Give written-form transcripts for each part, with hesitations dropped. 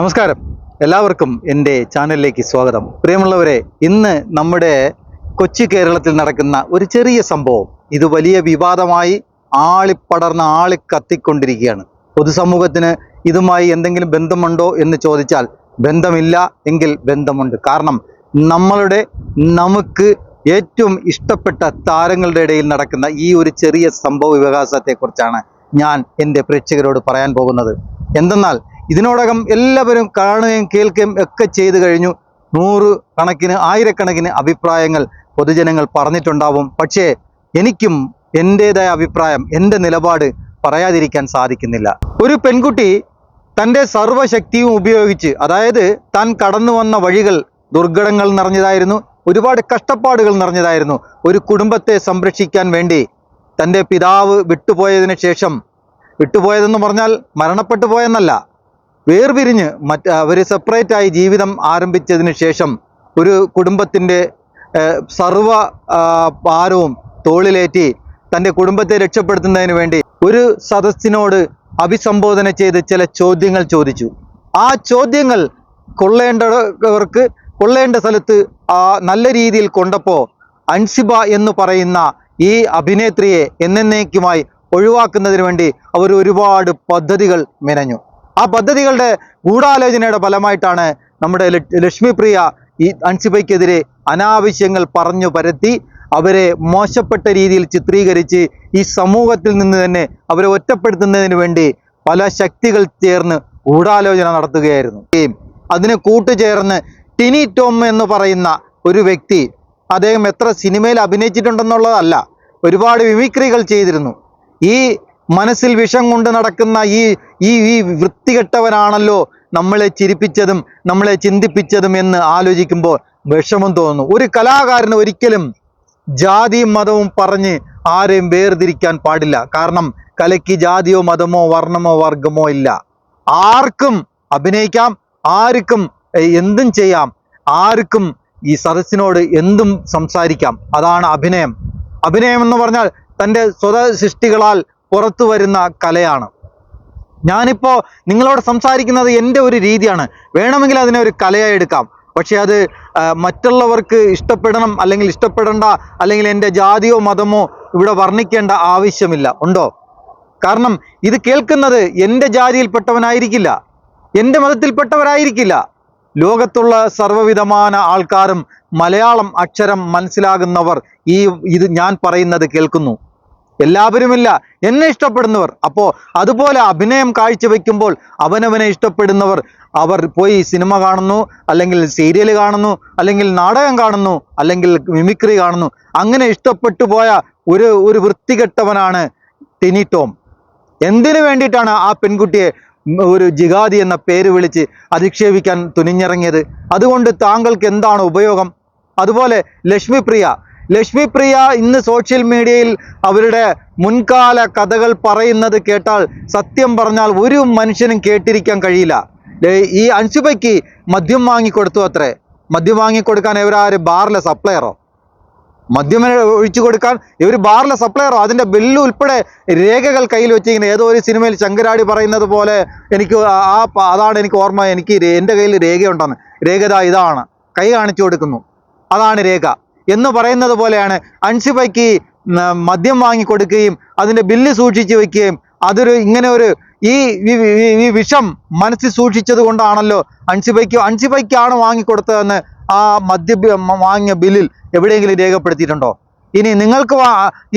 നമസ്കാരം, എല്ലാവർക്കും എൻ്റെ ചാനലിലേക്ക് സ്വാഗതം. പ്രിയമുള്ളവരെ, ഇന്ന് നമ്മുടെ കൊച്ചി കേരളത്തിൽ നടക്കുന്ന ഒരു ചെറിയ സംഭവം ഇത് വലിയ വിവാദമായി ആളിക്കത്തിക്കൊണ്ടിരിക്കുകയാണ്. പൊതുസമൂഹത്തിന് ഇതുമായി എന്തെങ്കിലും ബന്ധമുണ്ടോ എന്ന് ചോദിച്ചാൽ ബന്ധമില്ല എങ്കിൽ ബന്ധമുണ്ട്. കാരണം നമുക്ക് ഏറ്റവും ഇഷ്ടപ്പെട്ട താരങ്ങളുടെ ഇടയിൽ നടക്കുന്ന ഈ ഒരു ചെറിയ സംഭവ വികാസത്തെക്കുറിച്ചാണ് ഞാൻ എൻ്റെ പ്രേക്ഷകരോട് പറയാൻ പോകുന്നത്. എന്തെന്നാൽ ഇതിനോടകം എല്ലാവരും കാണുകയും കേൾക്കുകയും ഒക്കെ ചെയ്തു കഴിഞ്ഞു. ആയിരക്കണക്കിന് അഭിപ്രായങ്ങൾ പൊതുജനങ്ങൾ പറഞ്ഞിട്ടുണ്ടാവും. പക്ഷേ എനിക്കും എൻ്റെതായ അഭിപ്രായം, എൻ്റെ നിലപാട് പറയാതിരിക്കാൻ സാധിക്കുന്നില്ല. ഒരു പെൺകുട്ടി തൻ്റെ സർവ്വശക്തിയും ഉപയോഗിച്ച്, അതായത് താൻ കടന്നു വന്ന വഴികൾ ദുർഘടങ്ങൾ നിറഞ്ഞതായിരുന്നു, ഒരുപാട് കഷ്ടപ്പാടുകൾ നിറഞ്ഞതായിരുന്നു. ഒരു കുടുംബത്തെ സംരക്ഷിക്കാൻ വേണ്ടി തൻ്റെ പിതാവ് വിട്ടുപോയതെന്ന് പറഞ്ഞാൽ മരണപ്പെട്ടു പോയെന്നല്ല, വേർപിരിഞ്ഞ് അവർ സെപ്പറേറ്റായി ജീവിതം ആരംഭിച്ചതിന് ശേഷം ഒരു കുടുംബത്തിൻ്റെ സർവ ഭാരവും തോളിലേറ്റി തൻ്റെ കുടുംബത്തെ രക്ഷപ്പെടുത്തുന്നതിന് വേണ്ടി ഒരു സദസ്സിനോട് അഭിസംബോധന ചെയ്ത് ചില ചോദ്യങ്ങൾ ചോദിച്ചു. ആ ചോദ്യങ്ങൾ കൊള്ളേണ്ടവർക്ക് കൊള്ളേണ്ട സ്ഥലത്ത് നല്ല രീതിയിൽ കൊണ്ടപ്പോൾ അൻസിബ എന്ന് പറയുന്ന ഈ അഭിനേത്രിയെ എന്നേക്കുമായി ഒഴിവാക്കുന്നതിന് വേണ്ടി അവർ ഒരുപാട് പദ്ധതികൾ മെനഞ്ഞു. ആ പദ്ധതികളുടെ ഗൂഢാലോചനയുടെ ഫലമായിട്ടാണ് നമ്മുടെ ലക്ഷ്മിപ്രിയ ഈ അൻസിബയ്ക്കെതിരെ അനാവശ്യങ്ങൾ പറഞ്ഞു പരത്തി അവരെ മോശപ്പെട്ട രീതിയിൽ ചിത്രീകരിച്ച് ഈ സമൂഹത്തിൽ നിന്ന് തന്നെ അവരെ ഒറ്റപ്പെടുത്തുന്നതിന് വേണ്ടി പല ശക്തികൾ ചേർന്ന് ഗൂഢാലോചന നടത്തുകയായിരുന്നു. അതിന് കൂട്ടുചേർന്ന് ടിനി ടോം എന്ന് പറയുന്ന ഒരു വ്യക്തി, അദ്ദേഹം എത്ര സിനിമയിൽ അഭിനയിച്ചിട്ടുണ്ടെന്നുള്ളതല്ല, ഒരുപാട് മിമിക്രികൾ ചെയ്തിരുന്നു. ഈ മനസ്സിൽ വിഷം കൊണ്ട് നടക്കുന്ന ഈ വൃത്തികെട്ടവനാണല്ലോ നമ്മളെ ചിരിപ്പിച്ചതും നമ്മളെ ചിന്തിപ്പിച്ചതും എന്ന് ആലോചിക്കുമ്പോൾ വിഷമം തോന്നുന്നു. ഒരു കലാകാരന് ഒരിക്കലും ജാതിയും മതവും പറഞ്ഞ് ആരെയും വേർതിരിക്കാൻ പാടില്ല. കാരണം കലയ്ക്ക് ജാതിയോ മതമോ വർണ്ണമോ വർഗമോ ഇല്ല. ആർക്കും അഭിനയിക്കാം, ആർക്കും എന്തും ചെയ്യാം, ആർക്കും ഈ സദസ്സിനോട് എന്തും സംസാരിക്കാം. അതാണ് അഭിനയം. അഭിനയം എന്ന് പറഞ്ഞാൽ തൻ്റെ സ്വതസൃഷ്ടികളാൽ പുറത്തു വരുന്ന കലയാണ്. ഞാനിപ്പോൾ നിങ്ങളോട് സംസാരിക്കുന്നത് എൻ്റെ ഒരു രീതിയാണ്. വേണമെങ്കിൽ അതിനെ ഒരു കലയായി എടുക്കാം. പക്ഷേ അത് മറ്റുള്ളവർക്ക് ഇഷ്ടപ്പെടണം അല്ലെങ്കിൽ ഇഷ്ടപ്പെടേണ്ട, അല്ലെങ്കിൽ എൻ്റെ ജാതിയോ മതമോ ഇവിടെ വർണ്ണിക്കേണ്ട ആവശ്യമില്ല. ഉണ്ടോ? കാരണം ഇത് കേൾക്കുന്നത് എൻ്റെ ജാതിയിൽപ്പെട്ടവനായിരിക്കില്ല, എൻ്റെ മതത്തിൽപ്പെട്ടവരായിരിക്കില്ല. ലോകത്തുള്ള സർവ്വവിധമായ ആൾക്കാരും മലയാളം അക്ഷരം മനസ്സിലാകുന്നവർ ഇത് ഞാൻ പറയുന്നത് കേൾക്കുന്നു. എല്ലാവരുമില്ല, എന്നെ ഇഷ്ടപ്പെടുന്നവർ. അപ്പോൾ അതുപോലെ അഭിനയം കാഴ്ചവെക്കുമ്പോൾ അവനവനെ ഇഷ്ടപ്പെടുന്നവർ അവർ പോയി സിനിമ കാണുന്നു, അല്ലെങ്കിൽ സീരിയൽ കാണുന്നു, അല്ലെങ്കിൽ നാടകം കാണുന്നു, അല്ലെങ്കിൽ മിമിക്രി കാണുന്നു. അങ്ങനെ ഇഷ്ടപ്പെട്ടു പോയ ഒരു വൃത്തികെട്ടവനാണ് ടിനി ടോം. എന്തിനു വേണ്ടിയിട്ടാണ് ആ പെൺകുട്ടിയെ ഒരു ജിഹാദി എന്ന പേര് വിളിച്ച് അധിക്ഷേപിക്കാൻ തുനിഞ്ഞിറങ്ങിയത്? അതുകൊണ്ട് താങ്കൾക്ക് എന്താണ് ഉപയോഗം? അതുപോലെ ലക്ഷ്മിപ്രിയ ഇന്ന് സോഷ്യൽ മീഡിയയിൽ അവരുടെ മുൻകാല കഥകൾ പറയുന്നത് കേട്ടാൽ സത്യം പറഞ്ഞാൽ ഒരു മനുഷ്യനും കേട്ടിരിക്കാൻ കഴിയില്ല. ഈ അൻസിബയ്ക്ക് മദ്യം വാങ്ങിക്കൊടുത്തു അത്രേ. മദ്യം വാങ്ങിക്കൊടുക്കാൻ ഇവരാര് ബാറിലെ സപ്ലയറോ? മദ്യം ഒഴിച്ചു കൊടുക്കാൻ ഇവർ ബാറിലെ സപ്ലയറോ? അതിൻ്റെ ബില്ല് ഉൾപ്പെടെ രേഖകൾ കയ്യിൽ വെച്ചിരിക്കുന്നത്. ഏതോ ഒരു സിനിമയിൽ ശങ്കരാടി പറയുന്നത് പോലെ അതാണ് എനിക്ക് ഓർമ്മ. എൻ്റെ കയ്യിൽ രേഖയുണ്ടെന്ന്. ഇതാണ്, കൈ കാണിച്ചു കൊടുക്കുന്നു, അതാണ് രേഖ എന്ന് പറയുന്നത് പോലെയാണ് അൻസിബയ്ക്ക് മദ്യം വാങ്ങിക്കൊടുക്കുകയും അതിൻ്റെ ബില്ല് സൂക്ഷിച്ചു വയ്ക്കുകയും ഈ വിഷം മനസ്സിൽ സൂക്ഷിച്ചത് കൊണ്ടാണല്ലോ അൻസിബയ്ക്കാണ് വാങ്ങിക്കൊടുത്തതെന്ന് ആ വാങ്ങിയ ബില്ലിൽ എവിടെയെങ്കിലും രേഖപ്പെടുത്തിയിട്ടുണ്ടോ? ഇനി നിങ്ങൾക്ക്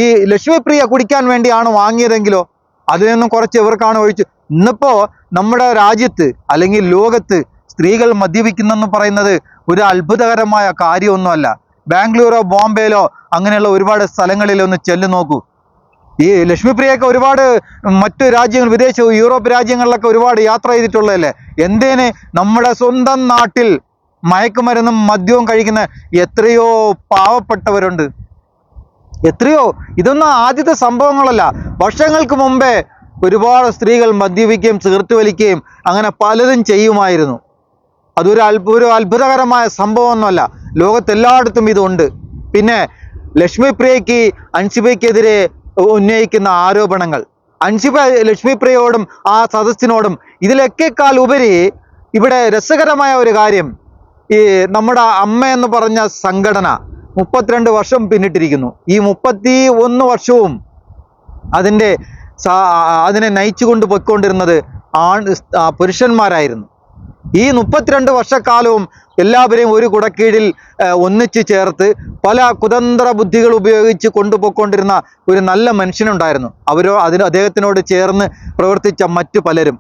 ഈ ലക്ഷ്മിപ്രിയ കുടിക്കാൻ വേണ്ടിയാണ് വാങ്ങിയതെങ്കിലോ അതിൽ നിന്നും കുറച്ച് ഇവർക്കാണ് ഒഴിച്ചു. ഇന്നിപ്പോൾ നമ്മുടെ രാജ്യത്ത് അല്ലെങ്കിൽ ലോകത്ത് സ്ത്രീകൾ മദ്യപിക്കുന്നെന്ന് പറയുന്നത് ഒരു അത്ഭുതകരമായ കാര്യമൊന്നുമല്ല. ബാംഗ്ലൂരോ ബോംബെയിലോ അങ്ങനെയുള്ള ഒരുപാട് സ്ഥലങ്ങളിലൊന്ന് ചെല്ലു നോക്കൂ. ഈ ലക്ഷ്മിപ്രിയൊക്കെ ഒരുപാട് മറ്റു രാജ്യങ്ങൾ, യൂറോപ്പ് രാജ്യങ്ങളിലൊക്കെ ഒരുപാട് യാത്ര ചെയ്തിട്ടുള്ളതല്ലേ. എന്തേന് നമ്മുടെ സ്വന്തം നാട്ടിൽ മയക്കുമരുന്നും മദ്യവും കഴിക്കുന്ന എത്രയോ പാവപ്പെട്ടവരുണ്ട്. ഇതൊന്നും ആദ്യത്തെ സംഭവങ്ങളല്ല. വർഷങ്ങൾക്ക് മുമ്പേ ഒരുപാട് സ്ത്രീകൾ മദ്യപിക്കുകയും സിഗരറ്റ് വലിക്കുകയും അങ്ങനെ പലതും ചെയ്യുമായിരുന്നു. അതൊരു അത്ഭുതകരമായ സംഭവമൊന്നുമല്ല. ലോകത്തെല്ലായിടത്തും ഇതുണ്ട്. പിന്നെ ലക്ഷ്മിപ്രിയയ്ക്ക് അൻസിബയ്ക്കെതിരെ ഉന്നയിക്കുന്ന ആരോപണങ്ങൾ, ലക്ഷ്മിപ്രിയയോടും ആ സദസ്സിനോടും ഇതിലൊക്കെക്കാൾ ഉപരി ഇവിടെ രസകരമായ ഒരു കാര്യം, ഈ നമ്മുടെ അമ്മ എന്ന് പറഞ്ഞ സംഘടന 32 വർഷം പിന്നിട്ടിരിക്കുന്നു. ഈ 31 വർഷവും അതിനെ നയിച്ചു കൊണ്ട് പൊയ്ക്കൊണ്ടിരുന്നത് പുരുഷന്മാരായിരുന്നു. ഈ 32 വർഷക്കാലവും എല്ലാവരെയും ഒരു കുടക്കീഴിൽ ഒന്നിച്ചു ചേർത്ത് പല കുതന്ത്ര ബുദ്ധികൾ ഉപയോഗിച്ച് കൊണ്ടുപോയിക്കൊണ്ടിരുന്ന ഒരു നല്ല മനുഷ്യനുണ്ടായിരുന്നു. അദ്ദേഹത്തിനോട് ചേർന്ന് പ്രവർത്തിച്ച മറ്റു പലരും,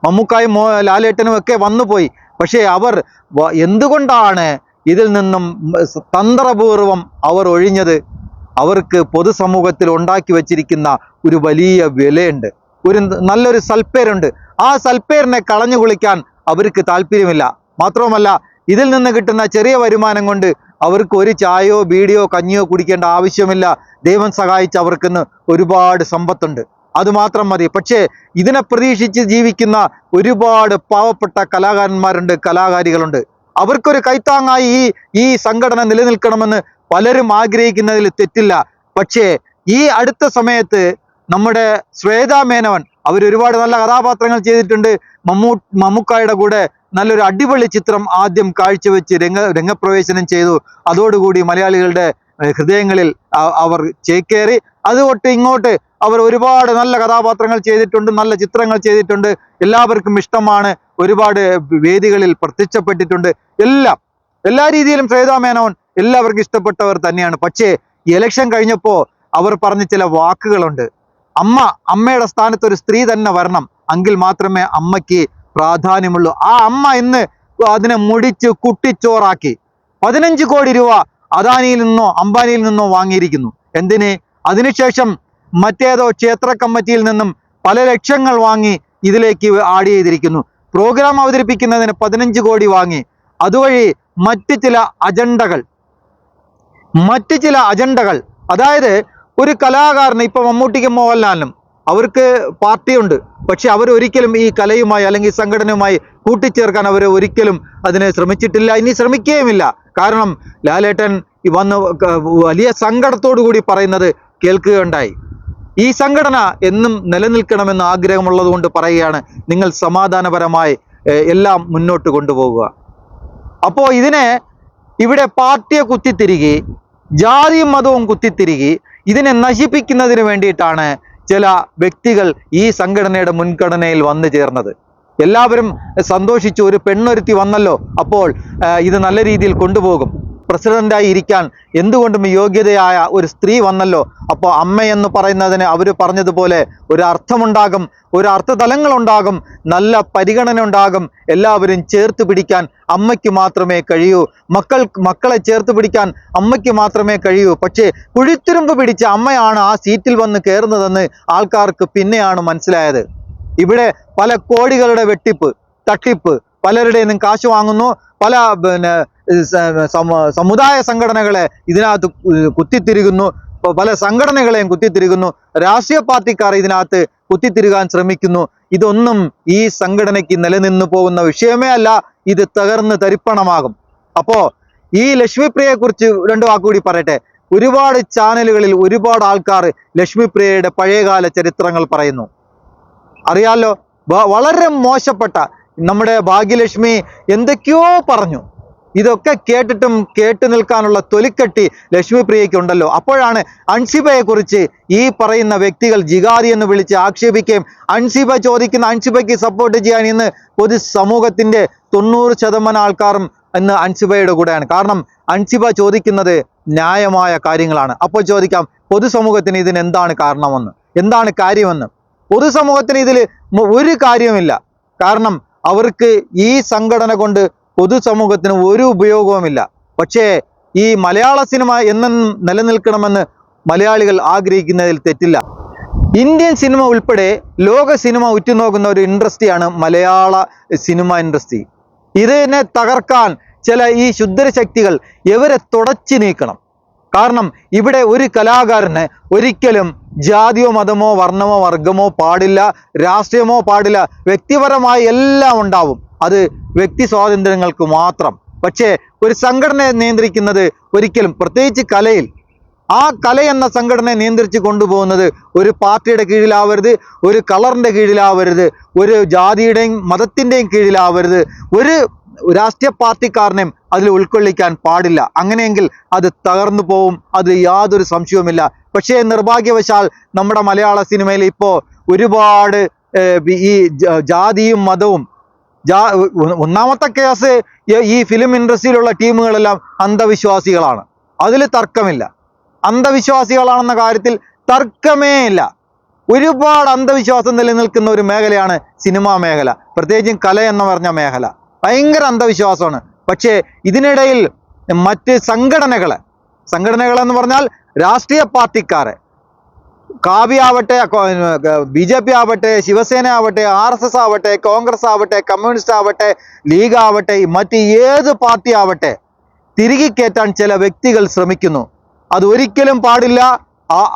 മമ്മൂക്കായും ലാലേട്ടനും ഒക്കെ വന്നുപോയി. പക്ഷേ അവർ എന്തുകൊണ്ടാണ് ഇതിൽ നിന്നും തന്ത്രപൂർവം അവർ ഒഴിഞ്ഞത്? അവർക്ക് പൊതുസമൂഹത്തിൽ ഉണ്ടാക്കി വച്ചിരിക്കുന്ന ഒരു വലിയ വിലയുണ്ട്, നല്ലൊരു സൽപ്പേരുണ്ട്. ആ സൽപ്പേരിനെ കളഞ്ഞു കുളിക്കാൻ അവർക്ക് താല്പര്യമില്ല. മാത്രവുമല്ല, ഇതിൽ നിന്ന് കിട്ടുന്ന ചെറിയ വരുമാനം കൊണ്ട് അവർക്ക് ഒരു ചായയോ ബീഡിയോ കഞ്ഞിയോ കുടിക്കേണ്ട ആവശ്യമില്ല. ദൈവം സഹായിച്ച് അവർക്കിന്ന് ഒരുപാട് സമ്പത്തുണ്ട്, അതുമാത്രം മതി. പക്ഷേ ഇതിനെ പ്രതീക്ഷിച്ച് ജീവിക്കുന്ന ഒരുപാട് പാവപ്പെട്ട കലാകാരന്മാരുണ്ട്, കലാകാരികളുണ്ട്. അവർക്കൊരു കൈത്താങ്ങായി ഈ സംഘടന നിലനിൽക്കണമെന്ന് പലരും ആഗ്രഹിക്കുന്നതിൽ തെറ്റില്ല. പക്ഷേ ഈ അടുത്ത സമയത്ത് നമ്മുടെ ശ്വേതാ മേനോൻ ഒരുപാട് നല്ല കഥാപാത്രങ്ങൾ ചെയ്തിട്ടുണ്ട്. മമ്മൂക്കായുടെ കൂടെ നല്ലൊരു അടിപൊളി ചിത്രം ആദ്യം കാഴ്ചവെച്ച് രംഗപ്രവേശനം ചെയ്തു. അതോടുകൂടി മലയാളികളുടെ ഹൃദയങ്ങളിൽ അവർ ചേക്കേറി. അതുകൊണ്ട് ഇങ്ങോട്ട് അവർ ഒരുപാട് നല്ല കഥാപാത്രങ്ങൾ ചെയ്തിട്ടുണ്ട്, നല്ല ചിത്രങ്ങൾ ചെയ്തിട്ടുണ്ട്, എല്ലാവർക്കും ഇഷ്ടമാണ്, ഒരുപാട് വേദികളിൽ പ്രത്യക്ഷപ്പെട്ടിട്ടുണ്ട്. എല്ലാ രീതിയിലും ശ്വേതാ മേനോൻ എല്ലാവർക്കും ഇഷ്ടപ്പെട്ടവർ തന്നെയാണ്. പക്ഷേ ഇലക്ഷൻ കഴിഞ്ഞപ്പോൾ അവർ പറഞ്ഞ ചില വാക്കുകളുണ്ട്. അമ്മയുടെ സ്ഥാനത്ത് ഒരു സ്ത്രീ തന്നെ വരണം, എങ്കിൽ മാത്രമേ അമ്മയ്ക്ക് പ്രാധാന്യമുള്ളൂ. ആ അമ്മ ഇന്ന് അതിനെ മുടിച്ച് കുട്ടിച്ചോറാക്കി 15 കോടി രൂപ അദാനിയിൽ നിന്നോ അംബാനിയിൽ നിന്നോ വാങ്ങിയിരിക്കുന്നു. എന്തിന്? അതിനുശേഷം മറ്റേതോ ക്ഷേത്ര കമ്മിറ്റിയിൽ നിന്നും പല ലക്ഷങ്ങൾ വാങ്ങി ഇതിലേക്ക് ആഡ് ചെയ്തിരിക്കുന്നു. പ്രോഗ്രാം അവതരിപ്പിക്കുന്നതിന് 15 കോടി വാങ്ങി. അതുവഴി മറ്റ് ചില അജണ്ടകൾ, അതായത് ഒരു കലാകാരന്, ഇപ്പൊ മമ്മൂട്ടിക്കും മോഹൻലാലിനും അവർക്ക് പാർട്ടിയുണ്ട്, പക്ഷെ അവരൊരിക്കലും ഈ കലയുമായി അല്ലെങ്കിൽ സംഘടനയുമായി കൂട്ടിച്ചേർക്കാൻ അവർ ഒരിക്കലും അതിനെ ശ്രമിച്ചിട്ടില്ല, ഇനി ശ്രമിക്കുകയുമില്ല. കാരണം ലാലേട്ടൻ വന്ന് വലിയ സങ്കടത്തോടു കൂടി പറയുന്നത് കേൾക്കുകയുണ്ടായി. ഈ സംഘടന എന്നും നിലനിൽക്കണമെന്ന് ആഗ്രഹമുള്ളത് കൊണ്ട് പറയുകയാണ്, നിങ്ങൾ സമാധാനപരമായി എല്ലാം മുന്നോട്ട് കൊണ്ടുപോകുക. അപ്പോൾ ഇവിടെ പാർട്ടിയെ കുത്തിത്തിരികി, ജാതിയും മതവും കുത്തിത്തിരികി ഇതിനെ നശിപ്പിക്കുന്നതിന് വേണ്ടിയിട്ടാണ് ചില വ്യക്തികൾ ഈ സംഘടനയുടെ മുൻഗണനയിൽ വന്നു ചേർന്നത്. എല്ലാവരും സന്തോഷിച്ചു, ഒരു പെണ്ണൊരുത്തി വന്നല്ലോ, അപ്പോൾ ഇത് നല്ല രീതിയിൽ കൊണ്ടുപോകും. പ്രസിഡന്റായി ഇരിക്കാൻ എന്തുകൊണ്ടും യോഗ്യതയായ ഒരു സ്ത്രീ വന്നല്ലോ, അപ്പോൾ അമ്മ എന്ന് പറയുന്നതിന് അവർ പറഞ്ഞതുപോലെ ഒരു അർത്ഥമുണ്ടാകും, ഒരു അർത്ഥതലങ്ങളുണ്ടാകും, നല്ല പരിഗണന ഉണ്ടാകും. എല്ലാവരും ചേർത്ത് പിടിക്കാൻ അമ്മയ്ക്ക് മാത്രമേ കഴിയൂ, മക്കളെ ചേർത്ത് പിടിക്കാൻ അമ്മയ്ക്ക് മാത്രമേ കഴിയൂ. പക്ഷേ കുഴിത്തുരുമ്പ് പിടിച്ച അമ്മയാണ് ആ സീറ്റിൽ വന്ന് കയറുന്നതെന്ന് ആൾക്കാർക്ക് പിന്നെയാണ് മനസ്സിലായത്. ഇവിടെ പല കോടികളുടെ വെട്ടിപ്പ്, തട്ടിപ്പ്, പലരുടെയും കാശ് വാങ്ങുന്നു, പല സമുദായ സംഘടനകളെ ഇതിനകത്ത് കുത്തിത്തിരികുന്നു, പല സംഘടനകളെയും കുത്തിത്തിരികുന്നു, രാഷ്ട്രീയ പാർട്ടിക്കാർ ഇതിനകത്ത് കുത്തിത്തിരുകാൻ ശ്രമിക്കുന്നു. ഇതൊന്നും ഈ സംഘടനയ്ക്ക് നിലനിന്നു പോകുന്ന വിഷയമേ അല്ല, ഇത് തകർന്ന് തരിപ്പണമാകും. അപ്പോ ഈ ലക്ഷ്മിപ്രിയയെ കുറിച്ച് 2 വാക്കുകൂടി പറയട്ടെ. ഒരുപാട് ചാനലുകളിൽ ഒരുപാട് ആൾക്കാർ ലക്ഷ്മിപ്രിയയുടെ പഴയകാല ചരിത്രങ്ങൾ പറയുന്നു. അറിയാലോ, വളരെ മോശപ്പെട്ട നമ്മുടെ ഭാഗ്യലക്ഷ്മി എന്തൊക്കെയോ പറഞ്ഞു. ഇതൊക്കെ കേട്ടിട്ടും കേട്ടു നിൽക്കാനുള്ള തൊലിക്കെട്ടി ലക്ഷ്മിപ്രിയയ്ക്ക് ഉണ്ടല്ലോ. അപ്പോഴാണ് അൻസിബയെ കുറിച്ച് ഈ പറയുന്ന വ്യക്തികൾ ജിഗാരി എന്ന് വിളിച്ച് ആക്ഷേപിക്കുകയും അൻസിബയ്ക്ക് സപ്പോർട്ട് ചെയ്യാൻ ഇന്ന് പൊതുസമൂഹത്തിന്റെ 90% ആൾക്കാരും ഇന്ന് അൻസിബയുടെ കൂടെയാണ്. കാരണം അൻസിബ ചോദിക്കുന്നത് ന്യായമായ കാര്യങ്ങളാണ്. അപ്പോൾ ചോദിക്കാം, പൊതുസമൂഹത്തിന് ഇതിന് എന്താണ് കാരണമെന്ന്, എന്താണ് കാര്യമെന്ന്. പൊതുസമൂഹത്തിന് ഇതിൽ ഒരു കാര്യവുമില്ല. കാരണം അവർക്ക് ഈ സംഘടന കൊണ്ട് പൊതുസമൂഹത്തിന് ഒരു ഉപയോഗവുമില്ല. പക്ഷേ ഈ മലയാള സിനിമ എന്നും നിലനിൽക്കണമെന്ന് മലയാളികൾ ആഗ്രഹിക്കുന്നതിൽ തെറ്റില്ല. ഇന്ത്യൻ സിനിമ ഉൾപ്പെടെ ലോക സിനിമ ഉറ്റുനോക്കുന്ന ഒരു ഇൻഡസ്ട്രിയാണ് മലയാള സിനിമ ഇൻഡസ്ട്രി. ഇതിനെ തകർക്കാൻ ചില ഈ ശുദ്ധശക്തികൾ ഇവരെ തുടച്ചു നീക്കണം. കാരണം ഇവിടെ ഒരു കലാകാരന് ഒരിക്കലും ജാതിയോ മതമോ വർണ്ണമോ വർഗമോ പാടില്ല, രാഷ്ട്രീയമോ പാടില്ല, വ്യക്തിപരമായി എല്ലാം ഉണ്ടാവും. അത് വ്യക്തി സ്വാതന്ത്ര്യങ്ങൾക്ക് മാത്രം. പക്ഷേ ഒരു സംഘടനയെ നിയന്ത്രിക്കുന്നത് ഒരിക്കലും, പ്രത്യേകിച്ച് കലയിൽ, ആ കല എന്ന സംഘടനയെ നിയന്ത്രിച്ച് കൊണ്ടുപോകുന്നത് ഒരു പാർട്ടിയുടെ കീഴിലാവരുത്, ഒരു കളറിൻ്റെ കീഴിലാവരുത്, ഒരു ജാതിയുടെയും മതത്തിൻ്റെയും കീഴിലാവരുത്, ഒരു രാഷ്ട്രീയ പാർട്ടിക്കാരനെയും അതിൽ ഉൾക്കൊള്ളിക്കാൻ പാടില്ല. അങ്ങനെയെങ്കിൽ അത് തകർന്നു പോവും, അത് യാതൊരു സംശയവുമില്ല. പക്ഷേ നിർഭാഗ്യവശാൽ നമ്മുടെ മലയാള സിനിമയിൽ ഇപ്പോൾ ഒരുപാട് ഈ ജാതിയും മതവും ഒന്നാമത്തെ കേസ്, ഈ ഫിലിം ഇൻഡസ്ട്രിയിലുള്ള ടീമുകളെല്ലാം അന്ധവിശ്വാസികളാണ്. അതിൽ തർക്കമില്ല. അന്ധവിശ്വാസികളാണെന്ന കാര്യത്തിൽ തർക്കമേ ഇല്ല. ഒരുപാട് അന്ധവിശ്വാസം നിലനിൽക്കുന്ന ഒരു മേഖലയാണ് സിനിമാ മേഖല, പ്രത്യേകിച്ചും കല എന്ന് പറഞ്ഞ മേഖല. ഭയങ്കര അന്ധവിശ്വാസമാണ്. പക്ഷേ ഇതിനിടയിൽ മറ്റ് സംഘടനകളെന്ന് പറഞ്ഞാൽ രാഷ്ട്രീയ പാർട്ടിക്കാരെ, കാവ്യ ആവട്ടെ, BJP ആവട്ടെ, ശിവസേന ആവട്ടെ, RSS ആവട്ടെ, കോൺഗ്രസ് ആവട്ടെ, കമ്മ്യൂണിസ്റ്റ് ആവട്ടെ, ലീഗ് ആവട്ടെ, മറ്റ് ഏത് പാർട്ടി ആവട്ടെ, തിരികെ കയറ്റാൻ ചില വ്യക്തികൾ ശ്രമിക്കുന്നു. അത് ഒരിക്കലും പാടില്ല.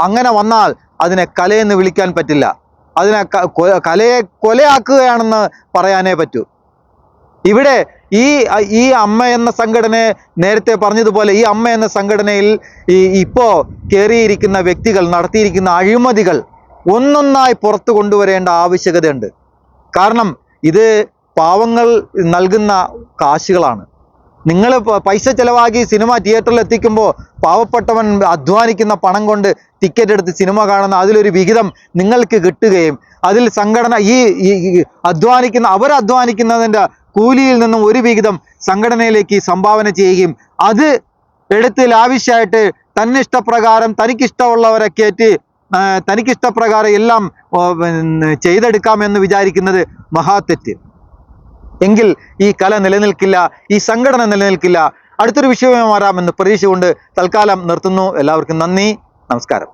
അങ്ങനെ വന്നാൽ അതിനെ കലയെന്ന് വിളിക്കാൻ പറ്റില്ല. അതിനെ കലയെ കൊലയാക്കുകയാണെന്ന് പറയാനേ പറ്റൂ. ഇവിടെ ഈ അമ്മ എന്ന സംഘടനയെ നേരത്തെ പറഞ്ഞതുപോലെ ഈ അമ്മ എന്ന സംഘടനയിൽ ഇപ്പോൾ കയറിയിരിക്കുന്ന വ്യക്തികൾ നടത്തിയിരിക്കുന്ന അഴിമതികൾ ഒന്നൊന്നായി പുറത്തു കൊണ്ടുവരേണ്ട ആവശ്യകതയുണ്ട്. കാരണം ഇത് പാവങ്ങൾ നൽകുന്ന കാശുകളാണ്. നിങ്ങൾ പൈസ ചിലവാക്കി സിനിമ തിയേറ്ററിൽ എത്തിക്കുമ്പോൾ പാവപ്പെട്ടവൻ അധ്വാനിക്കുന്ന പണം കൊണ്ട് ടിക്കറ്റ് എടുത്ത് സിനിമ കാണുന്ന അതിലൊരു വിഹിതം നിങ്ങൾക്ക് കിട്ടുകയും അതിൽ സംഘടന അവരധ്വാനിക്കുന്നതിൻ്റെ കൂലിയിൽ നിന്നും ഒരു വിഹിതം സംഘടനയിലേക്ക് സംഭാവന ചെയ്യുകയും അത് എടുത്ത് ലാവിഷായിട്ട് തന്നിഷ്ടപ്രകാരം തനിക്കിഷ്ടമുള്ളവരെ കയറ്റി തനിക്കിഷ്ടപ്രകാരം എല്ലാം ചെയ്തെടുക്കാമെന്ന് വിചാരിക്കുന്നത് മഹാതെറ്റ്. എങ്കിൽ ഈ കല നിലനിൽക്കില്ല, ഈ സംഘടന നിലനിൽക്കില്ല. അടുത്തൊരു വിഷയവുമായി വരാമെന്ന് പ്രതീക്ഷ കൊണ്ട് തൽക്കാലം നിർത്തുന്നു. എല്ലാവർക്കും നന്ദി, നമസ്കാരം.